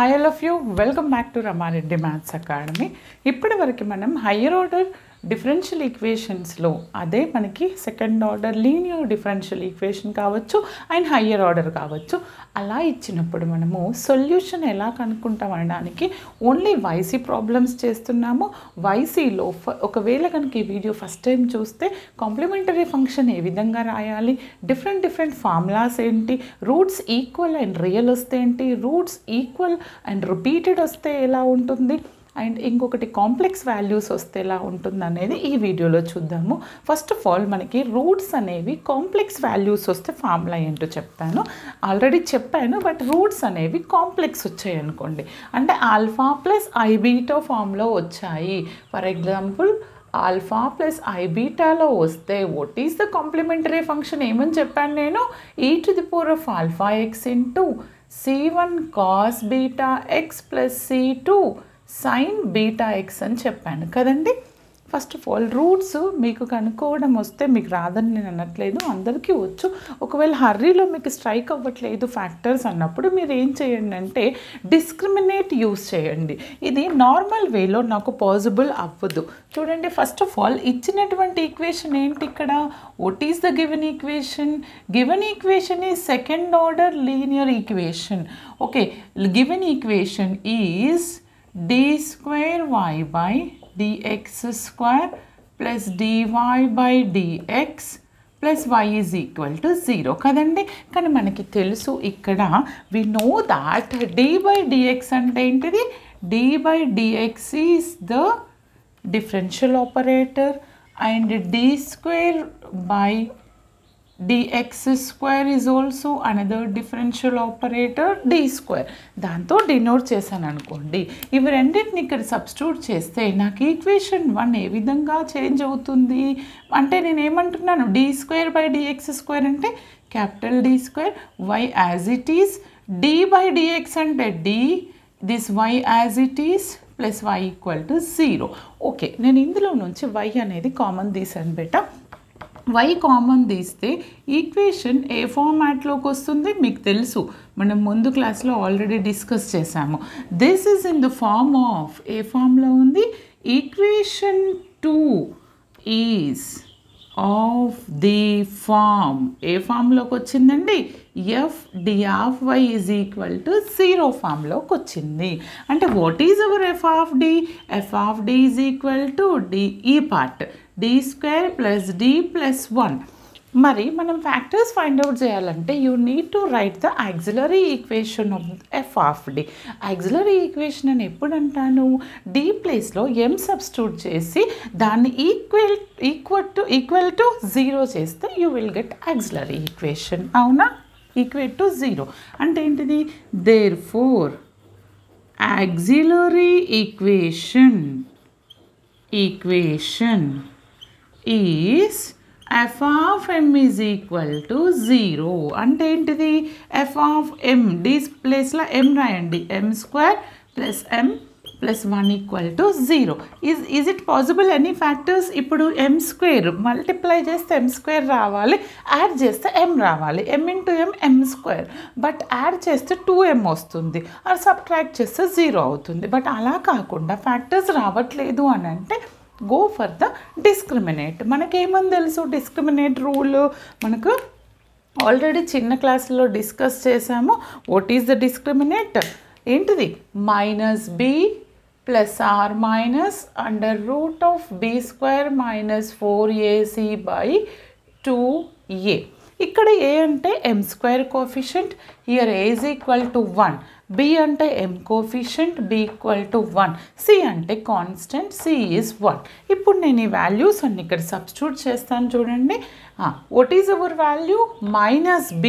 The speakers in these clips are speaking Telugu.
Hi all of you, welcome back to Ramareddy Maths Academy. ఇప్పటి వరకు మనం హయ్యర్ ఆర్డర్ డిఫరెన్షియల్ ఈక్వేషన్స్లో అదే మనకి second order linear differential equation కావచ్చు అండ్ హయ్యర్ ఆర్డర్ కావచ్చు అలా ఇచ్చినప్పుడు మనము సొల్యూషన్ ఎలా కనుక్కుంటాం అనడానికి ఓన్లీ వైసీ ప్రాబ్లమ్స్ చేస్తున్నాము. వైసీలో ఒకవేళ కనుక ఈ వీడియో ఫస్ట్ టైం చూస్తే కాంప్లిమెంటరీ ఫంక్షన్ ఏ విధంగా రాయాలి, డిఫరెంట్ ఫార్ములాస్ ఏంటి, రూట్స్ ఈక్వల్ అండ్ రియల్ వస్తే ఏంటి, రూట్స్ ఈక్వల్ అండ్ రిపీటెడ్ వస్తే ఎలా ఉంటుంది అండ్ ఇంకొకటి కాంప్లెక్స్ వాల్యూస్ వస్తే ఎలా ఉంటుంది అనేది ఈ వీడియోలో చూద్దాము. ఫస్ట్ ఆఫ్ ఆల్ మనకి రూట్స్ అనేవి కాంప్లెక్స్ వాల్యూస్ వస్తే ఫార్ములా ఏంటో చెప్తాను. ఆల్రెడీ చెప్పాను, బట్ రూట్స్ అనేవి కాంప్లెక్స్ వచ్చాయి అనుకోండి, అంటే ఆల్ఫా ప్లస్ ఐ బీటా ఫామ్లో వచ్చాయి. For example alpha plus i బీటాలో వస్తే what is the complementary function ఏమని చెప్పాను నేను, e⁴ alpha x into c1 cos beta x plus c2 sin beta x అని చెప్పాను కదండి. ఫస్ట్ ఆఫ్ ఆల్ రూట్స్ మీకు కనుక్కోవడం వస్తే మీకు రాదని నేను అనట్లేదు, అందరికీ వచ్చు. ఒకవేళ హర్రీలో మీకు స్ట్రైక్ అవ్వట్లేదు ఫ్యాక్టర్స్ అన్నప్పుడు మీరు ఏం చేయండి అంటే డిస్క్రిమినేట్ యూస్ చేయండి. ఇది నార్మల్ వేలో నాకు పాసిబుల్ అవ్వదు. చూడండి, ఫస్ట్ ఆఫ్ ఆల్ ఇచ్చినటువంటి ఈక్వేషన్ ఏంటి ఇక్కడ, what is the given equation? Given equation is second order linear equation. Okay, given equation is d square y by dx square plus dy by dx plus y is equal to 0 కదండి. కానీ మనకి తెలుసు ఇక్కడ we know that d by dx అంటే ఏంటిది, d by dx is the differential operator and d square by dx square is also another differential operator d square. దాంతో డినోట్ చేశాను అనుకోండి. ఇవి రెండింటిని ఇక్కడ సబ్స్టిట్యూట్ చేస్తే నాకు ఈక్వేషన్ 1 ఏ విధంగా చేంజ్ అవుతుంది అంటే నేను ఏమంటున్నాను, d square by dx square అంటే capital D square, y as it is, d by dx అంటే d, this y as it is plus y equal to 0. Okay, నేను ఇందులో నుంచి y అనేది కామన్ తీసాను బేటా. y కామన్ తీస్తే ఈక్వేషన్ ఏ ఫార్మాట్లోకి వస్తుంది మీకు తెలుసు, మనం ముందు క్లాస్లో ఆల్రెడీ డిస్కస్ చేసాము. This is in the form of, ఏ ఫామ్లో ఉంది, equation 2 is of the form, ఏ ఫామ్లోకి వచ్చిందండి, f D of y is equal to 0 ఫామ్లోకి వచ్చింది. అంటే what is our f of D, f of D is equal to D, ఈ part d square plus d plus 1. మరి మనం ఫ్యాక్టర్స్ ఫైండ్ అవుట్ చేయాలంటే you need to write the auxiliary equation of F of D. Auxiliary equation అని ఎప్పుడు అంటాను, డి ప్లేస్లో ఎం సబ్స్టిట్యూట్ చేసి దాన్ని ఈక్వల్ టు 0 చేస్తే you will get auxiliary equation. అవునా, ఈక్వల్ టు 0 అంటే ఏంటిది, therefore auxiliary equation is f of m is equal to 0. అంటే ఏంటిది, f of m, d ప్లేస్లో m రాయండి, m square plus m plus 1 equal to 0. Is it possible any factors? ఇప్పుడు m స్క్వేర్ మల్టిప్లై చేస్తే m స్క్వేర్ రావాలి, యాడ్ చేస్తే m రావాలి, m into m square, but add చేస్తే 2m వస్తుంది, అది సబ్ట్రాక్ట్ చేస్తే 0 అవుతుంది. బట్ అలా కాకుండా ఫ్యాక్టర్స్ రావట్లేదు అని అంటే గో ఫర్ ద డిస్క్రిమినేట్. మనకేమని తెలుసు, డిస్క్రిమినేట్ రూల్ మనకు ఆల్రెడీ చిన్న క్లాసులో డిస్కస్ చేసాము. వాట్ ఈస్ ద డిస్క్రిమినేట్, ఏంటిది, minus B plus or minus under root of B square minus 4ac by 2a. ఇక్కడ ఏ అంటే m square coefficient, here a is equal to 1, b అంటే m coefficient, b equal to 1, c అంటే కాన్స్టెంట్, c ఈజ్ 1. ఇప్పుడు నేను ఈ వాల్యూస్ అన్ని ఇక్కడ సబ్స్టిట్యూట్ చేస్తాను చూడండి. What is our value, minus b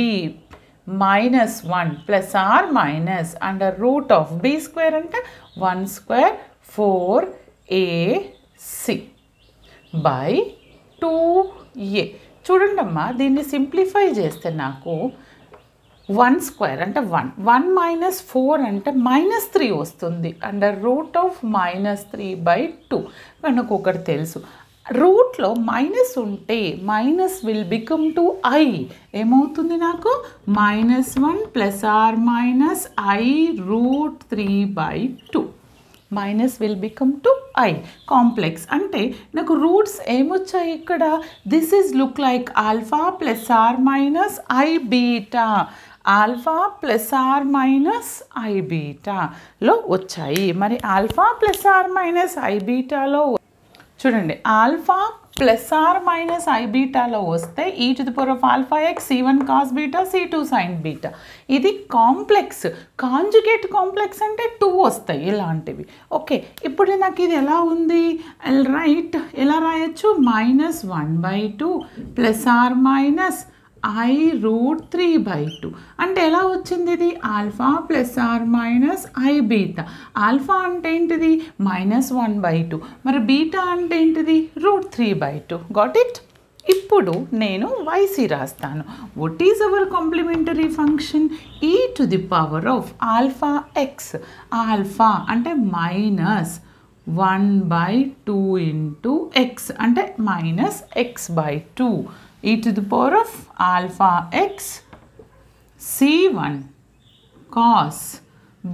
minus 1 plus or minus under root of b square అంటే 1 స్క్వేర్ 4ac బై 2a. చూడండి అమ్మా, దీన్ని సింప్లిఫై చేస్తే నాకు 1 స్క్వేర్ అంటే 1 మైనస్ 4 అంటే -3 వస్తుంది, అండర్ రూట్ ఆఫ్ -3 బై 2. మనకు ఒకటి తెలుసు, రూట్లో మైనస్ ఉంటే minus will become to i. ఏమవుతుంది నాకు? -1 + or -i√3/2. Minus will become to i. Complex అంటే నాకు రూట్స్ ఏమొచ్చాయి ఇక్కడ? This is look like alpha ± i beta. Alpha ± i బీటాలో వచ్చాయి. మరి ఆల్ఫా ± ఐ బీటాలో చూడండి, ఆల్ఫా ± ఐ బీటాలో వస్తే e⁴ C1 cos β C2 sin β. ఇది కాంప్లెక్స్. కాంజుగేట్ కాంప్లెక్స్ అంటే 2 వస్తాయి ఇలాంటివి. ఓకే, ఇప్పుడు నాకు ఇది ఎలా ఉంది? రైట్, ఎలా రాయొచ్చు? -1/2 ± i√3/2 అంటే ఎలా వచ్చింది ఇది? Alpha ± i beta. ఆల్ఫా అంటే ఏంటిది? -1/2. మరి బీటా అంటే ఏంటిది? √3/2. Got it? ఇప్పుడు నేను YC రాస్తాను. What is our complementary function? e⁴ alpha x. Alpha అంటే -1/2 × x అంటే -x/2. e⁴ alpha x C1 cos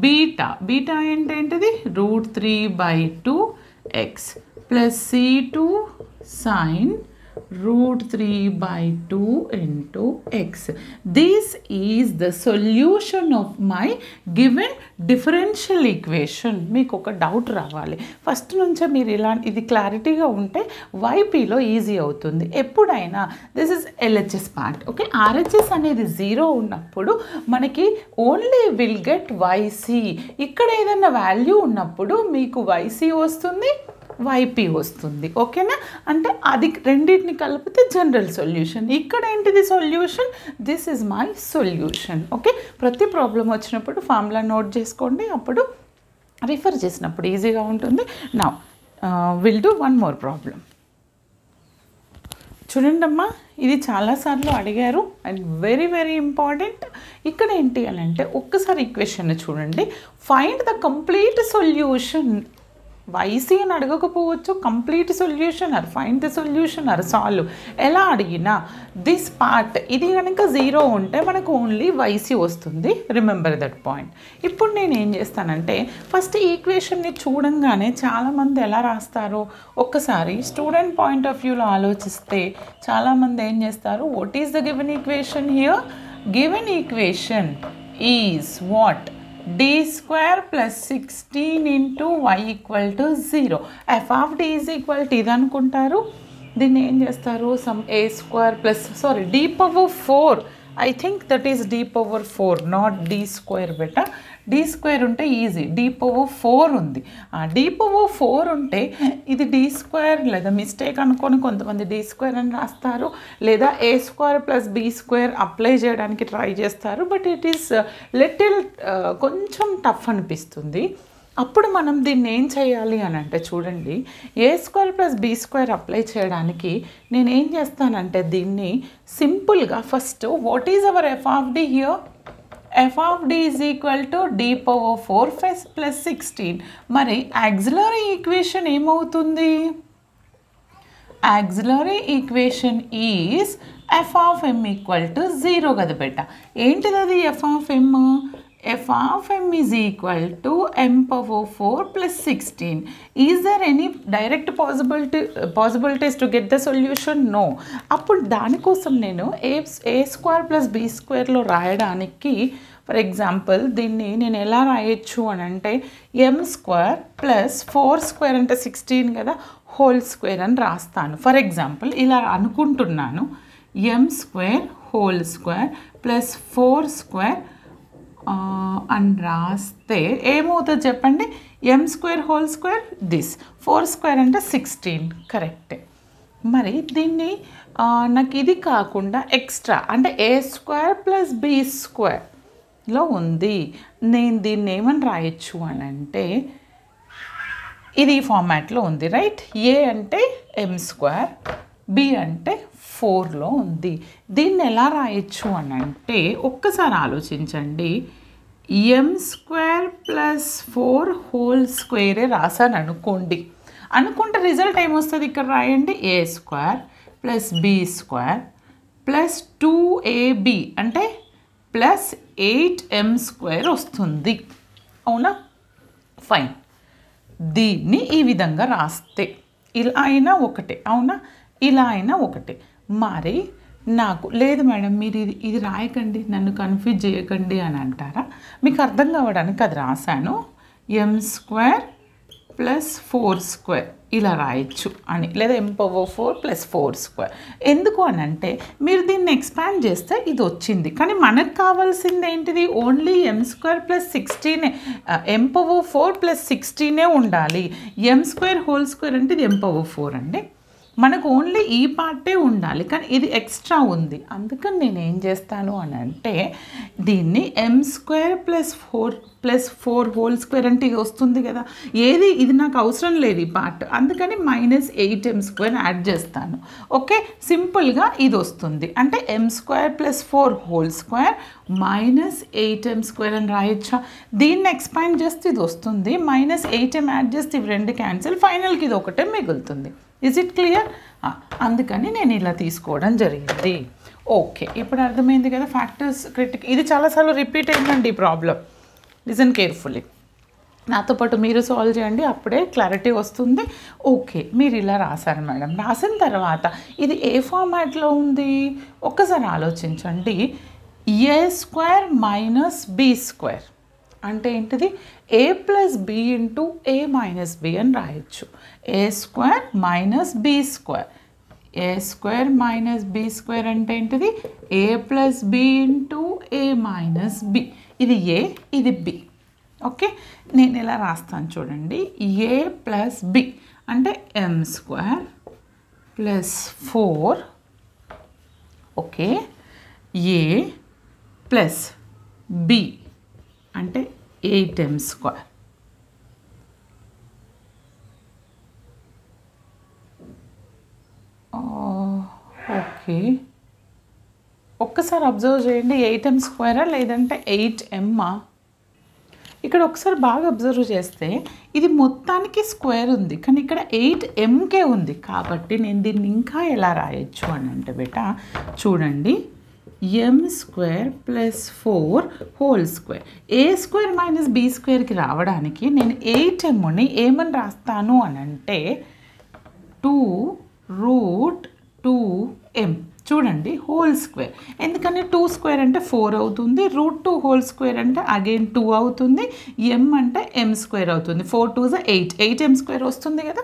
beta. Beta ఏంటంటే √3/2x + C2 sin √3/2 × x. This is the solution of my given differential equation. మీకు ఒక డౌట్ రావాలి. ఫస్ట్ నుంచే మీరు ఇది క్లారిటీగా ఉంటే YPలో ఈజీ అవుతుంది. ఎప్పుడైనా this is LHS part. Okay, RHS అనేది 0 ఉన్నప్పుడు మనకి ఓన్లీ విల్ గెట్ YC. ఇక్కడ ఏదైనా వాల్యూ ఉన్నప్పుడు మీకు YC వస్తుంది, YP వస్తుంది. ఓకేనా? అంటే అది రెండింటిని కలిపితే జనరల్ సొల్యూషన్. ఇక్కడ ఏంటిది solution? This is my solution. Okay, ప్రతి ప్రాబ్లం వచ్చినప్పుడు ఫార్ములా నోట్ చేసుకోండి, అప్పుడు రిఫర్ చేసినప్పుడు ఈజీగా ఉంటుంది. Now will do one more problem. చూడండి అమ్మా, ఇది చాలాసార్లు అడిగారు అండ్ వెరీ వెరీ ఇంపార్టెంట్. ఇక్కడ ఏంటి అని అంటే ఒక్కసారి ఈక్వేషన్ చూడండి. Find the complete solution. YC అని అడగకపోవచ్చు, complete solution or find the solution or solve ఎలా అడిగినా దిస్ పార్ట్ ఇది కనుక 0 ఉంటే మనకు ఓన్లీ YC వస్తుంది. Remember that point. ఇప్పుడు నేను ఏం చేస్తానంటే ఫస్ట్ ఈక్వేషన్ని చూడంగానే చాలామంది ఎలా రాస్తారో ఒక్కసారి స్టూడెంట్ పాయింట్ ఆఫ్ వ్యూలో ఆలోచిస్తే చాలామంది ఏం చేస్తారు? What is the given equation here? Given equation is what? d² + 16 × y = 0. f of d is equal to ఇది అనుకుంటారు. దీన్ని ఏం చేస్తారు? Some a² + d⁴. I think that is d⁴, not d² beta. d² ఉంటే ఈజీ, d⁴ ఉంది. d⁴ ఉంటే ఇది d² లేదా మిస్టేక్ అనుకొని కొంతమంది d² అని రాస్తారు, లేదా a² + b² అప్లై చేయడానికి ట్రై చేస్తారు. బట్ ఇట్ ఈస్ లిటిల్ కొంచెం టఫ్ అనిపిస్తుంది. అప్పుడు మనం దీన్ని ఏం చేయాలి అని అంటే చూడండి, a² + b² అప్లై చేయడానికి నేను ఏం చేస్తానంటే దీన్ని సింపుల్గా first what is hour f of d here? f of d is equal to d⁴ + 16. మరి ఆక్సిలరీ ఈక్వేషన్ ఏమవుతుంది? Auxiliary equation is f of m = 0 కదా బెట. ఏంటిది అది f of m? f of m is equal to m⁴ + 16. Is there any direct possibilities to get the solution? No. అప్పుడు దానికోసం నేను a² + b² రాయడానికి ఫర్ ఎగ్జాంపుల్ దీన్ని నేను ఎలా రాయొచ్చు అని అంటే m² + 4² అంటే 16 కదా, హోల్² అని రాస్తాను. ఫర్ ఎగ్జాంపుల్ ఇలా అనుకుంటున్నాను, m² హోల్² + 4² అని రాస్తే ఏమవుతుంది చెప్పండి? m² హోల్² దిస్, 4² అంటే 16. కరెక్టే. మరి దీన్ని నాకు ఇది కాకుండా ఎక్స్ట్రా అంటే a² + b²లో ఉంది. నేను దీన్ని ఏమని రాయొచ్చు అని అంటే ఇది ఈ ఫార్మాట్లో ఉంది, రైట్? a అంటే m², b అంటే 4లో ఉంది. దీన్ని ఎలా రాయొచ్చు అని అంటే ఒక్కసారి ఆలోచించండి. m² + 4 హోల్² రాసాను అనుకోండి. అనుకుంటే రిజల్ట్ ఏమొస్తుంది ఇక్కడ రాయండి, a square plus b square plus 2ab అంటే ప్లస్ 8m స్క్వేర్ వస్తుంది. అవునా? ఫైన్. దీన్ని ఈ విధంగా రాస్తే ఇలా అయినా ఒకటే, అవునా? ఇలా అయినా ఒకటే. మరి నాకు లేదు మేడం మీరు ఇది రాయకండి, నన్ను కన్ఫ్యూజ్ చేయకండి అని అంటారా? మీకు అర్థం కావడానికి అది రాశాను, m స్క్వేర్ ప్లస్ 4 స్క్వేర్ ఇలా రాయొచ్చు అని, లేదా m⁴ ప్లస్ 4 స్క్వేర్. ఎందుకు అని అంటే మీరు దీన్ని ఎక్స్పాండ్ చేస్తే ఇది వచ్చింది, కానీ మనకు కావాల్సింది ఏంటిది? Only m square plus 16, m⁴ plus 16 ఉండాలి. m స్క్వేర్ హోల్ స్క్వేర్ అంటే ఇది m⁴ అండి. మనకు ఓన్లీ ఈ పార్టే ఉండాలి, కానీ ఇది ఎక్స్ట్రా ఉంది. అందుకని నేను ఏం చేస్తాను అని అంటే దీన్ని m square plus 4 whole square అంటే ఇది వస్తుంది కదా, ఏది ఇది నాకు అవసరం లేదు ఈ పార్ట్, అందుకని -8m స్క్వేర్ యాడ్ చేస్తాను. ఓకే, సింపుల్గా ఇది వస్తుంది. అంటే m square plus 4 whole square -8m square అని రాయొచ్చా? దీన్ని ఎక్స్పాండ్ చేస్తే ఇది వస్తుంది, -8m యాడ్ చేస్తే ఇవి రెండు క్యాన్సిల్, ఫైనల్కి ఇది ఒకటే మిగులుతుంది. Is it clear? అందుకని నేను ఇలా తీసుకోవడం జరిగింది. ఓకే, ఇప్పుడు అర్థమైంది కదా ఫ్యాక్టర్స్ క్రిటిక్. ఇది చాలాసార్లు రిపీట్ అయిందండి ఈ ప్రాబ్లం. లిజన్ కేర్ఫుల్లీ, నాతో పాటు మీరు సాల్వ్ చేయండి, అప్పుడే క్లారిటీ వస్తుంది. ఓకే, మీరు ఇలా రాశారు మేడం. రాసిన తర్వాత ఇది ఏ ఫార్మాట్లో ఉంది ఒక్కసారి ఆలోచించండి. A square minus B square అంటే ఏంటిది? a plus B into a minus B అని రాయొచ్చు. A square minus B square, A square minus B square అంటే ఏంటిది? a plus B into a minus B. ఇది a, ఇది b. ఓకే, నేను ఇలా రాస్తాను చూడండి. a ప్లస్ బి అంటే m square plus 4, okay, a plus b అంటే 8m స్క్వేర్. ఓకే, ఒక్కసారి అబ్జర్వ్ చేయండి, 8m స్క్వేరా లేదంటే 8m? ఇక్కడ ఒకసారి బాగా అబ్జర్వ్ చేస్తే ఇది మొత్తానికి స్క్వేర్ ఉంది, కానీ ఇక్కడ 8mకే ఉంది. కాబట్టి నేను దీన్ని ఇంకా ఎలా రాయొచ్చు అని అంటే బేటా చూడండి, m square plus 4 whole square. ఏ స్క్వేర్ మైనస్ బి స్క్వేర్కి రావడానికి నేను 8mని ఏమని రాస్తాను అని అంటే 2√2m. చూడండి, హోల్ స్క్వేర్. ఎందుకని 2 స్క్వేర్ అంటే 4 అవుతుంది, √2 హోల్ స్క్వేర్ అంటే అగైన్ 2 అవుతుంది, m అంటే m స్క్వేర్ అవుతుంది. 4 2 8, 8m స్క్వేర్ వస్తుంది కదా.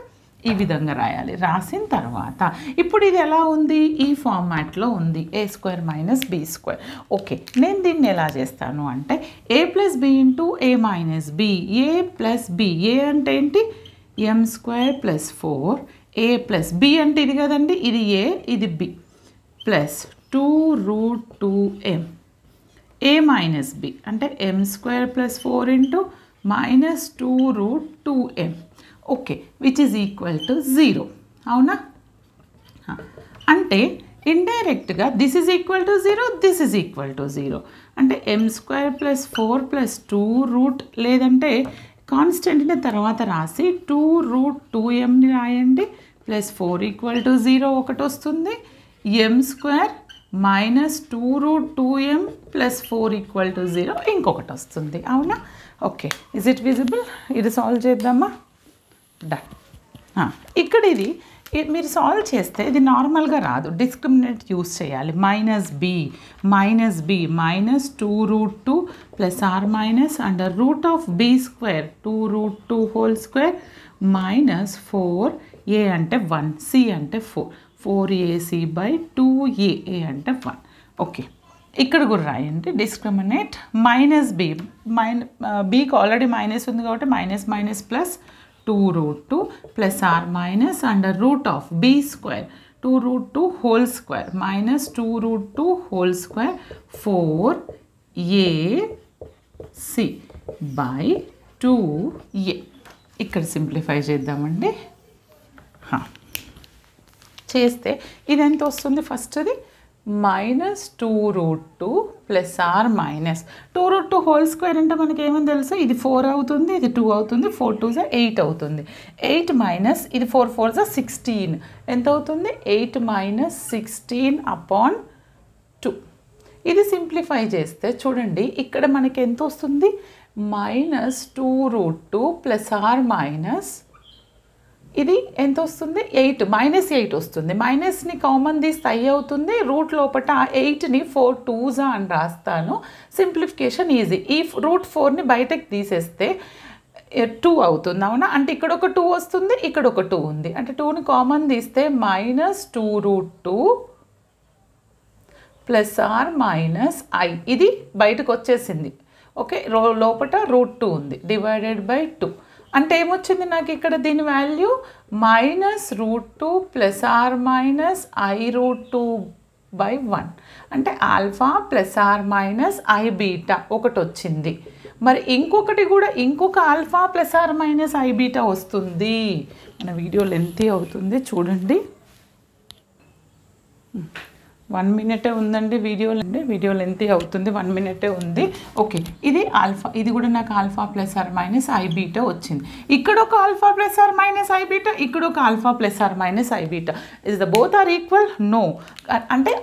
ఈ విధంగా రాయాలి. రాసిన తర్వాత ఇప్పుడు ఇది ఎలా ఉంది? ఈ ఫార్మాట్లో ఉంది, a square minus B square. Okay, నేను దీన్ని ఎలా చేస్తాను అంటే a plus B into a minus b. A plus b, a అంటే ఏంటి? m square plus 4, a plus B అంటే ఇది కదండి, ఇది ఏ, ఇది b, plus 2√2m. A minus b అంటే m square plus 4 into minus 2√2m. Okay, which is equal to 0. అవునా? అంటే ఇండైరెక్ట్గా this is equal to 0, this is equal to 0. అంటే m స్క్వేర్ ప్లస్ 4 ప్లస్ 2 లేదంటే కాన్స్టెంట్ని తర్వాత రాసి 2√2mని రాయండి, ప్లస్ 4 ఈక్వల్ టు 0 ఒకటి వస్తుంది. m square minus 2√2m plus 4 equal to 0 ఇంకొకటి వస్తుంది. అవునా? Okay, is it visible? ఇది సాల్వ్ చేద్దామా? డన్. ఇక్కడ ఇది మీరు సాల్వ్ చేస్తే ఇది నార్మల్గా రాదు, డిస్క్రిమినేట్ యూస్ చేయాలి. Minus B minus 2√2 plus or minus under root of B square 2√2 whole square minus 4, A అంటే 1, సి అంటే 4, 4ac/2a, ఏ అంటే 1. ఓకే, ఇక్కడ కూడా రాయండి డిస్క్రిమినేట్. మైనస్ బి, బీకి ఆల్రెడీ మైనస్ ఉంది కాబట్టి minus minus plus 2√2 plus or minus under root of B square 2√2 whole square minus 2√2 whole square 4ac/2a. ఇక్కడ సింప్లిఫై చేద్దామండి. చేస్తే ఇది ఎంత వస్తుంది? ఫస్ట్ది minus 2√2 plus or minus 2√2 whole square అంటే మనకి ఏమని తెలుసు, ఇది 4 అవుతుంది, ఇది 2 అవుతుంది, 4 2 8 అవుతుంది. 8 మైనస్ ఇది 4 4 16 ఎంత అవుతుంది, 8 మైనస్ 16 అపాన్ 2. ఇది సింప్లిఫై చేస్తే చూడండి ఇక్కడ మనకి ఎంత వస్తుంది, మైనస్ 2√2 ప్లస్ ఆర్ మైనస్ ఇది ఎంత వస్తుంది, 8 మైనస్ 8 వస్తుంది. మైనస్ని కామన్ తీస్తే i అవుతుంది, రూట్ లోపల 8ని 4 2s అని రాస్తాను. Simplification easy. ఈ రూట్ 4ని బయటకు తీసేస్తే 2 అవుతుంది, అవునా? అంటే ఇక్కడ ఒక 2 వస్తుంది, ఇక్కడ ఒక 2 ఉంది, అంటే 2ని కామన్ తీస్తే minus 2√2 plus or minus i ఇది బయటకు వచ్చేసింది. ఓకే, లోపల √2 ఉంది డివైడెడ్ బై 2 అంటే ఏమొచ్చింది నాకు ఇక్కడ దీని value minus √2 plus or minus i√2/1 అంటే alpha plus or minus i beta ఒకటి వచ్చింది. మరి ఇంకొకటి కూడా ఇంకొక alpha plus or minus i beta వస్తుంది. మన వీడియో లెంతీ అవుతుంది చూడండి, 1 మినిటే ఉందండి వీడియో లెంతీ అవుతుంది, 1 మినిటే ఉంది. ఓకే, ఇది ఆల్ఫా, ఇది కూడా నాకు alpha plus or minus i beta వచ్చింది. ఇక్కడ ఒక alpha plus or minus i beta, ఇక్కడ ఒక alpha plus or minus i beta. Is the both are equal? No. అంటే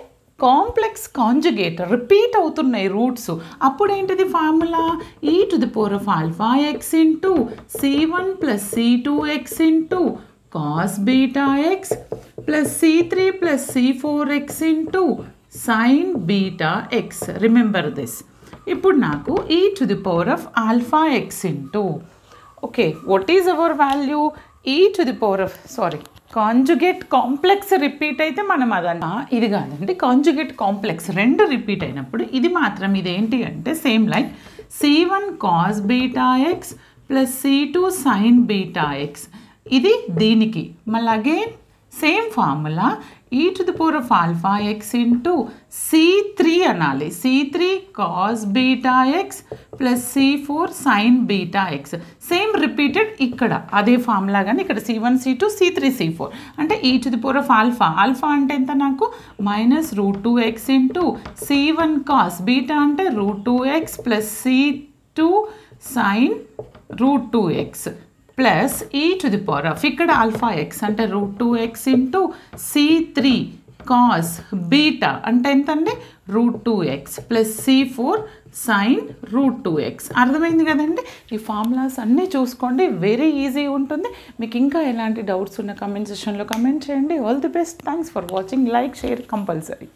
కాంప్లెక్స్ కాంజుగేట్ రిపీట్ అవుతున్నాయి రూట్స్. అప్పుడు ఏంటిది formula, e⁴ x c1 plus c2x cos beta x plus c3 plus c4x into sin beta x. Remember this. ఇప్పుడు నాకు e⁴ x into, okay, what is our value, conjugate complex repeat అయితే మనం అదన్నా, ఇది కాదండి కాంజుగేట్ కాంప్లెక్స్ రెండు రిపీట్ అయినప్పుడు ఇది మాత్రం ఇదేంటి అంటే same like c1 cos beta x plus c2 sin beta x. ఇది దీనికి మళ్ళీ again same formula e⁴ x into c3 అనాలి, c3 cos beta x plus c4 sin beta x. Same repeated ఇక్కడ అదే ఫార్ములా, కానీ ఇక్కడ c1 c2 c3 c4 అంటే e⁴ ఆల్ఫా అంటే ఎంత నాకు minus √2x into c1 cos beta అంటే √2x plus c2 sin √2x plus e⁴ ఇక్కడ ఆల్ఫా ఎక్స్ అంటే √2x into c3 cos beta అంటే ఎంతండి √2x plus c4 sin √2x. అర్థమైంది కదండి? ఈ ఫార్ములాస్ అన్నీ చూసుకోండి, వెరీ ఈజీ ఉంటుంది. మీకు ఇంకా ఎలాంటి డౌట్స్ ఉన్న కమెంట్ సెక్షన్లో కమెంట్ చేయండి. All the best, thanks for watching, like share compulsory.